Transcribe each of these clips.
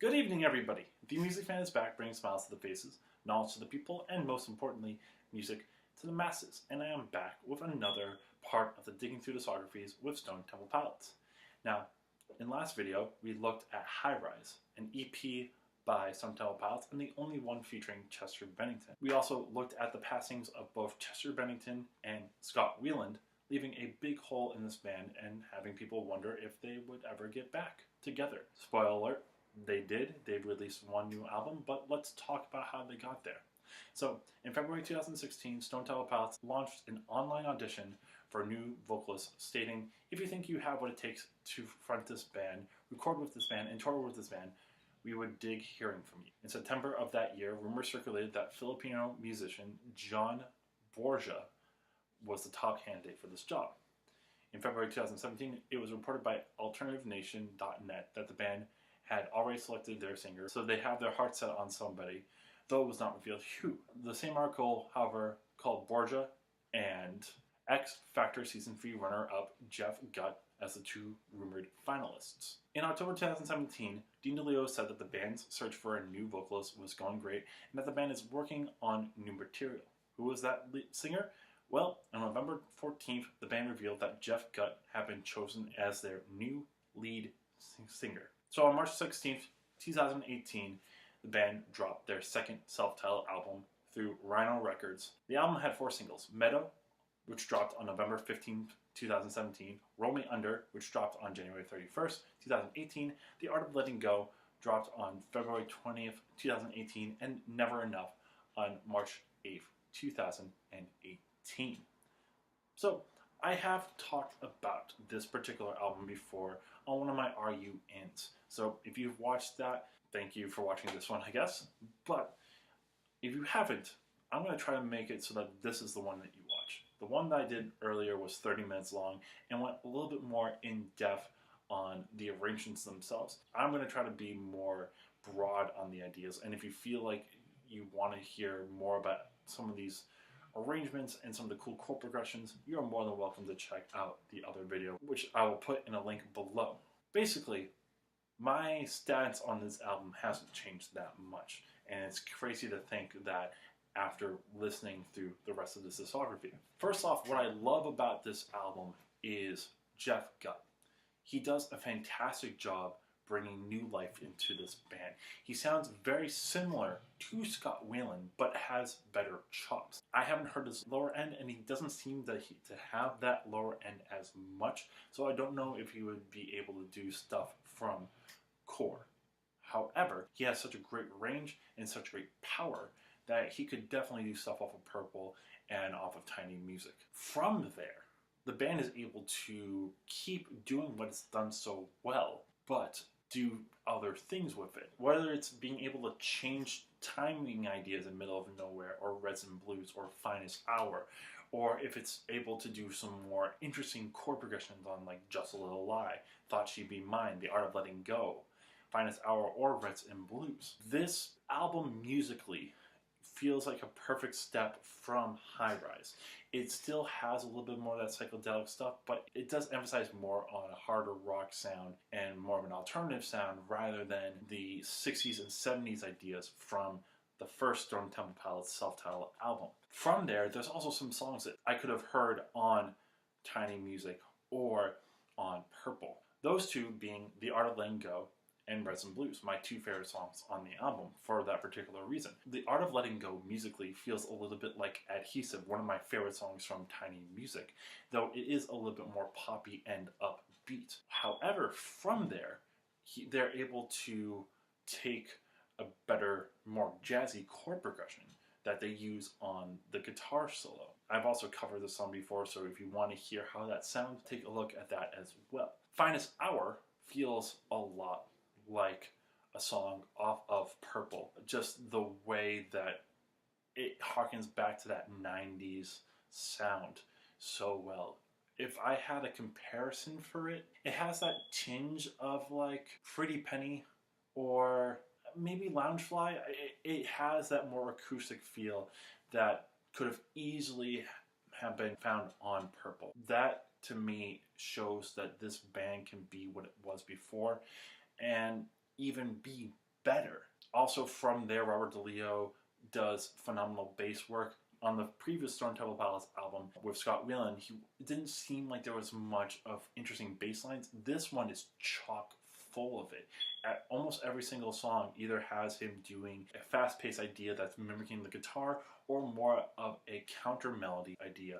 Good evening, everybody. The Music Fan is back, bringing smiles to the faces, knowledge to the people, and most importantly, music to the masses. And I am back with another part of the Digging Through Discographies with Stone Temple Pilots. Now, in last video, we looked at High Rise, an EP by Stone Temple Pilots, and the only one featuring Chester Bennington. We also looked at the passings of both Chester Bennington and Scott Weiland, leaving a big hole in this band and having people wonder if they would ever get back together. Spoiler alert, they did. They've released one new album, but let's talk about how they got there. So, in February 2016, Stone Temple Pilots launched an online audition for new vocalists, stating, if you think you have what it takes to front this band, record with this band, and tour with this band, we would dig hearing from you. In September of that year, rumors circulated that Filipino musician John Borja was the top candidate for this job. In February 2017, it was reported by AlternativeNation.net that the band had already selected their singer, so they have their heart set on somebody, though it was not revealed who. The same article, however, called Borja and X Factor Season 3 runner-up Jeff Gutt as the two rumored finalists. In October 2017, Dean DeLeo said that the band's search for a new vocalist was going great and that the band is working on new material. Who was that singer? Well, on November 14th, the band revealed that Jeff Gutt had been chosen as their new lead singer. So on March 16th, 2018, the band dropped their second self-titled album through Rhino Records. The album had 4 singles: Meadow, which dropped on November 15th, 2017, Roll Me Under, which dropped on January 31st, 2018, The Art of Letting Go dropped on February 20th, 2018, and Never Enough on March 8th, 2018. So, I have talked about this particular album before on one of my RU-ins. So if you've watched that, thank you for watching this one, I guess. But if you haven't, I'm going to try to make it so that this is the one that you watch. The one that I did earlier was 30 minutes long and went a little bit more in depth on the arrangements themselves. I'm going to try to be more broad on the ideas. And if you feel like you want to hear more about some of these arrangements and some of the cool chord progressions, you're more than welcome to check out the other video, which I will put in a link below. Basically, my stance on this album hasn't changed that much, and it's crazy to think that after listening through the rest of this discography. First off, what I love about this album is Jeff Gutt. He does a fantastic job bringing new life into this band. He sounds very similar to Scott Weiland, but has better chops. I haven't heard his lower end, and he doesn't seem to have that lower end as much, so I don't know if he would be able to do stuff from core. However, he has such a great range and such great power that he could definitely do stuff off of Purple and off of Tiny Music. From there, the band is able to keep doing what it's done so well, but do other things with it. Whether it's being able to change timing ideas in Middle of Nowhere, or Reds and Blues, or Finest Hour, or if it's able to do some more interesting chord progressions on like Just a Little Lie, Thought She'd Be Mine, The Art of Letting Go, Finest Hour, or Reds and Blues. This album musically feels like a perfect step from High Rise. It still has a little bit more of that psychedelic stuff, but it does emphasize more on a harder rock sound and more of an alternative sound rather than the 60s and 70s ideas from the first Stone Temple Pilots self-titled album. From there, there's also some songs that I could have heard on Tiny Music or on Purple. Those two being The Art of Letting Go and Reds and Blues, my 2 favorite songs on the album for that particular reason. The Art of Letting Go musically feels a little bit like Adhesive, one of my favorite songs from Tiny Music, though it is a little bit more poppy and upbeat. However, from there, they're able to take a better, more jazzy chord progression that they use on the guitar solo. I've also covered this song before, so if you want to hear how that sounds, take a look at that as well. Finest Hour feels a lot like a song off of Purple. Just the way that it harkens back to that 90s sound so well. If I had a comparison for it, it has that tinge of like Pretty Penny or maybe Loungefly. It has that more acoustic feel that could have easily have been found on Purple. That to me shows that this band can be what it was before and even be better. Also from there, Robert DeLeo does phenomenal bass work. On the previous Stone Temple Pilots album with Scott Weiland, it didn't seem like there was much of interesting bass lines. This one is chock full of it. At almost every single song either has him doing a fast-paced idea that's mimicking the guitar or more of a counter melody idea,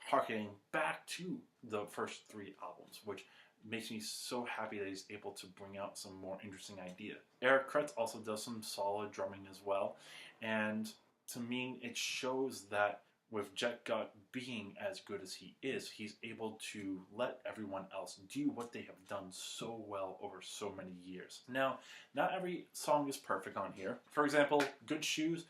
harkening back to the first 3 albums, which makes me so happy that he's able to bring out some more interesting ideas. Eric Kretz also does some solid drumming as well, and to me it shows that with Jeff Gutt being as good as he is, he's able to let everyone else do what they have done so well over so many years. Now, not every song is perfect on here. For example, Good Shoes,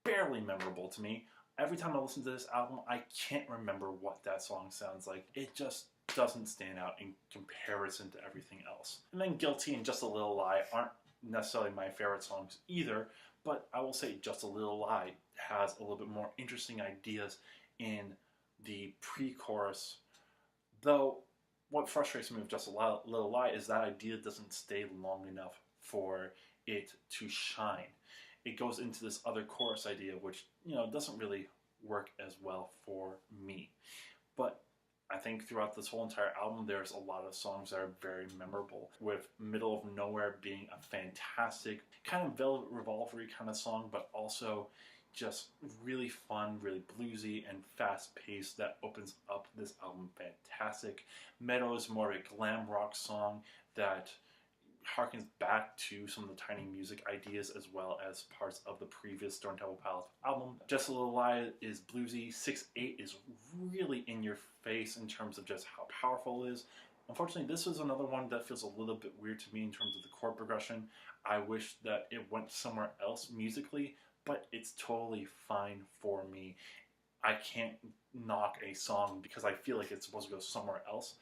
barely memorable to me. Every time I listen to this album, I can't remember what that song sounds like. It just doesn't stand out in comparison to everything else. And then Guilty and Just a Little Lie aren't necessarily my favorite songs either, but I will say Just a Little Lie has a little bit more interesting ideas in the pre-chorus. Though, what frustrates me with Just a Little Lie is that idea doesn't stay long enough for it to shine. It goes into this other chorus idea, which, doesn't really work as well for me. But I think throughout this whole entire album, there's a lot of songs that are very memorable, with Middle of Nowhere being a fantastic, kind of Velvet Revolver-y kind of song, but also just really fun, really bluesy, and fast-paced that opens up this album fantastic. Meadow is more of a glam rock song that harkens back to some of the Tiny Music ideas as well as parts of the previous Stone Temple Pilots album. Just a Little Lie is bluesy. 6/8 is really in your face in terms of just how powerful it is. Unfortunately, this is another one that feels a little bit weird to me in terms of the chord progression. I wish that it went somewhere else musically, but it's totally fine for me. I can't knock a song because I feel like it's supposed to go somewhere else.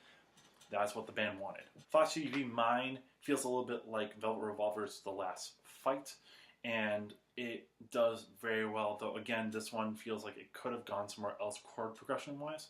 That's what the band wanted. Thought You'd Be Mine feels a little bit like Velvet Revolver's The Last Fight, and it does very well, though again, this one feels like it could have gone somewhere else chord progression-wise.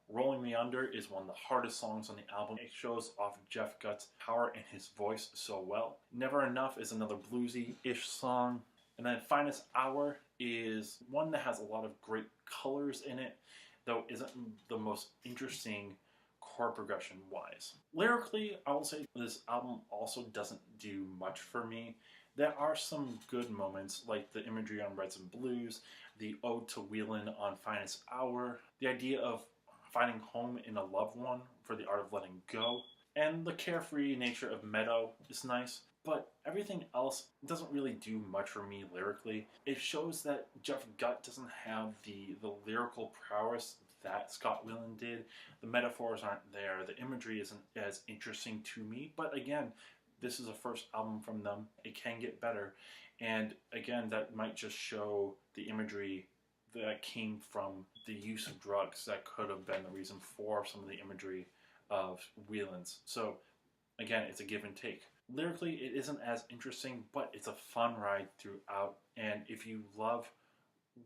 Rolling Me Under is one of the hardest songs on the album. It shows off Jeff Gutt's power in his voice so well. Never Enough is another bluesy-ish song. And then Finest Hour is one that has a lot of great colors in it, though isn't the most interesting chord progression wise. Lyrically, I will say this album also doesn't do much for me. There are some good moments, like the imagery on Reds and Blues, the ode to Whelan on Finest Hour, the idea of finding home in a loved one for the art of letting go, and the carefree nature of Meadow is nice. But everything else doesn't really do much for me lyrically. It shows that Jeff Gutt doesn't have the lyrical prowess that Scott Weiland did. The metaphors aren't there. The imagery isn't as interesting to me. But again, this is a first album from them. It can get better. And again, that might just show the imagery that came from the use of drugs. That could have been the reason for some of the imagery of Weiland's. So again, it's a give and take. Lyrically, it isn't as interesting, but it's a fun ride throughout. And if you love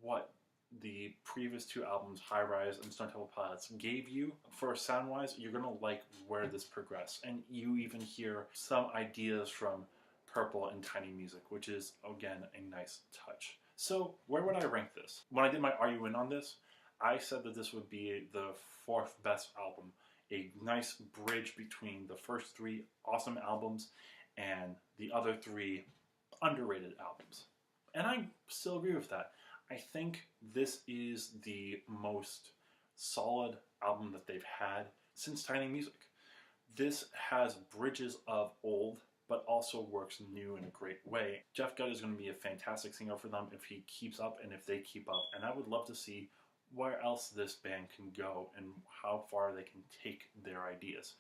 what the previous 2 albums, High Rise and Stone Temple Pilots, gave you for sound-wise, you're going to like where this progressed. And you even hear some ideas from Purple and Tiny Music, which is, again, a nice touch. So, where would I rank this? When I did my Are You In on this, I said that this would be the 4th best album. A nice bridge between the first 3 awesome albums and the other 3 underrated albums. And I still agree with that. I think this is the most solid album that they've had since Tiny Music. This has bridges of old, but also works new in a great way. Jeff Gutt is going to be a fantastic singer for them if he keeps up and if they keep up. And I would love to see where else this band can go and how far they can take their ideas.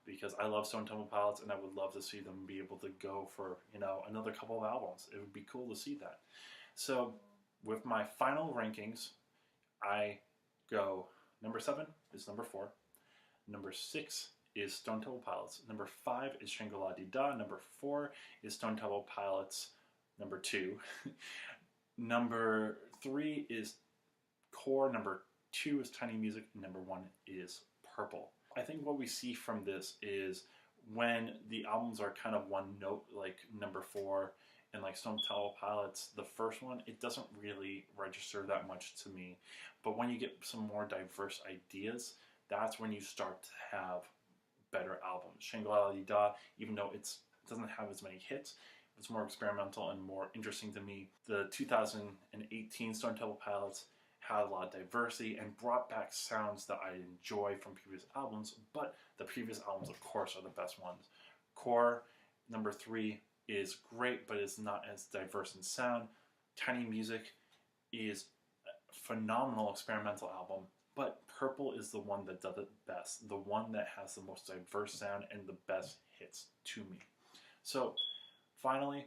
Because I love Stone Temple Pilots and I would love to see them be able to go for, another couple of albums. It would be cool to see that. So, with my final rankings, I go number 7 is number 4. Number 6 is Stone Temple Pilots. Number 5 is Shangri-La-Dee-Da. Number 4 is Stone Temple Pilots. Number 2. Number 3 is Core. Number 2 is Tiny Music. Number 1 is Purple. I think what we see from this is when the albums are kind of one note, like number 4 and like Stone Temple Pilots, the first one, it doesn't really register that much to me. But when you get some more diverse ideas, that's when you start to have better albums. Shangri-La, even though it doesn't have as many hits, it's more experimental and more interesting to me. The 2018 Stone Temple Pilots had a lot of diversity and brought back sounds that I enjoy from previous albums, but the previous albums, of course, are the best ones. Core, number 3, is great, but it's not as diverse in sound. Tiny Music is a phenomenal experimental album, but Purple is the one that does it best, the one that has the most diverse sound and the best hits to me. So, finally,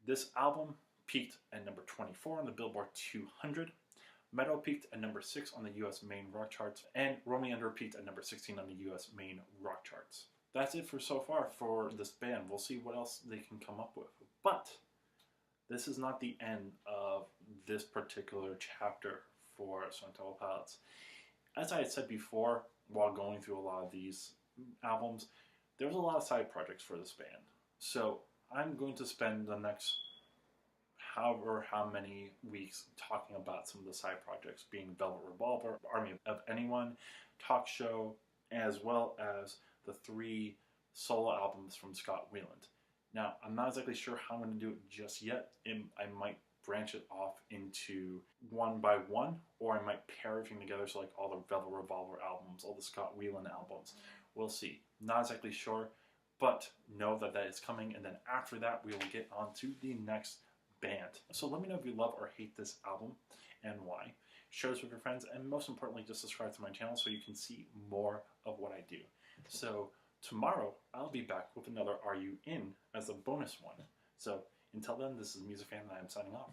this album peaked at number 24 on the Billboard 200. Meadow peaked at number 6 on the US main rock charts, and Roll Me Under peaked at number 16 on the US main rock charts. That's it for so far for this band. We'll see what else they can come up with. But this is not the end of this particular chapter for Stone Temple Pilots. As I had said before, while going through a lot of these albums, there's a lot of side projects for this band. So I'm going to spend the next however how many weeks talking about some of the side projects, being Velvet Revolver, Army of Anyone, Talk Show, as well as the 3 solo albums from Scott Weiland. Now, I'm not exactly sure how I'm going to do it just yet. I might branch it off into one by one, or I might pair everything together, so like all the Velvet Revolver albums, all the Scott Weiland albums. We'll see. Not exactly sure, but know that that is coming, and then after that, we will get on to the next band. So let me know if you love or hate this album and why. Share this with your friends, and most importantly, just subscribe to my channel so you can see more of what I do. So tomorrow, I'll be back with another Are You In as a bonus one. So until then, this is Music Fan, and I am signing off.